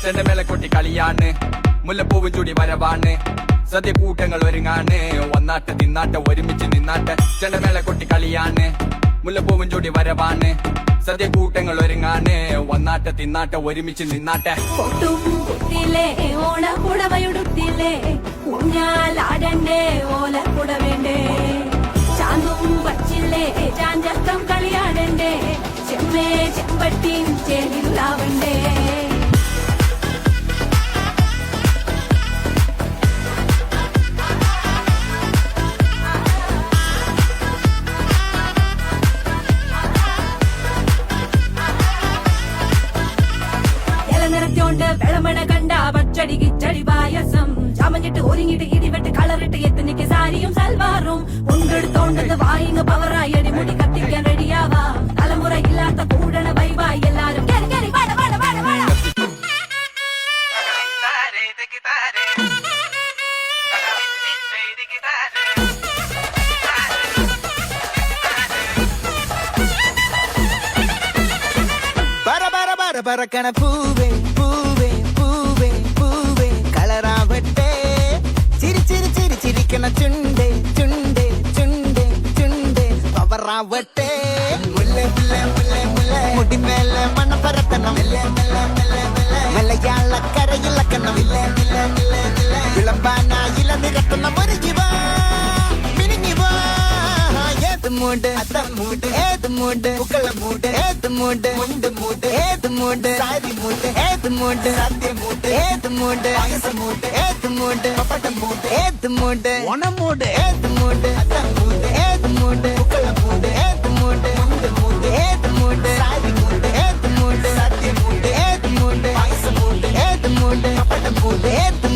ചെണ്ടമേള കൊട്ടി കളിയാണ് മുല്ലപ്പൂവും ചൂടി വരവാണ് സദ്യ കൂട്ടങ്ങൾ ഒരുങ്ങാണ് വന്നാട്ടെ തിന്നാട്ടെ ഒരുമിച്ച് നിന്നാട്ടെ ചെണ്ടമേള കൊട്ടി കളിയാണ് മുല്ലപ്പൂവും ചൂടി വരവാണ് സദ്യ കൂട്ടങ്ങൾ ഒരുങ്ങാണ് വന്നാട്ടെ തിന്നാട്ടെ ഒരുമിച്ച് നിന്നാട്ടെ ഓണക്കുടവയുടുത്തില്ലേ ഊഞ്ഞാലാടണ്ടേ ഓലക്കുടവേണ്ടേ ചാന്തും വച്ചില്ലേ ചാഞ്ചക്കം കളിയാടണ്ടേ ചെമ്മേ ചെമ്പട്ടിയും ചേരിലാവണ്ടേ നിറച്ചോണ്ട് വെളമണ കണ്ട പച്ചടി കിച്ചടി പായസം ചമഞ്ഞിട്ട് ഒരുങ്ങിട്ട് ഇടിവെട്ട് കളറിട്ട് എത്തുനിക്ക് സാരിയും സൽവാറും കൊണ്ടെടുത്തോണ്ടെന്ന് വായിങ് പവറായി അടിമുടി കത്തിക്കാൻ റെഡിയാവാ തലമുറ ഇല്ലാത്ത കൂടണ വൈവായി എല്ലാരും പറക്കണ പൂവേ പൂവേ പൂവേ പൂവേ കളറാവട്ടെ ചിരി ചിരി ചിരി ചിരിക്കണ ചുണ്ടേ ചുണ്ടേ ചുണ്ടേ ചുണ്ടേ പവറാവട്ടെ മുല്ലേ മുല്ലേ മുല്ലേ മുല്ലേ മുടിമേലെ മണ്ണ പരത്തണം മലയാള കരയിലക്കണം വിളമ്പാനായില നിരത്തണം ഒരു ജീവ மூடு அத்த மூடு ஏது மூடு புகழ மூடு ஏது மூடு முண்டு மூடு ஏது மூடு சாரி மூடு ஏது மூடு சத்திய மூடு ஏது மூடு பாயச மூடு ஏது மூடு பப்பட்ட மூடு ஏது மூடு ஒன மூடு ஏது மூடு அத்த மூடு ஏது மூடு புகழ மூடு ஏது மூடு முண்டு மூடு ஏது மூடு சாரி மூடு ஏது மூடு சத்திய மூடு ஏது மூடு பாயச மூடு ஏது மூடு பப்பட்ட மூடு ஏது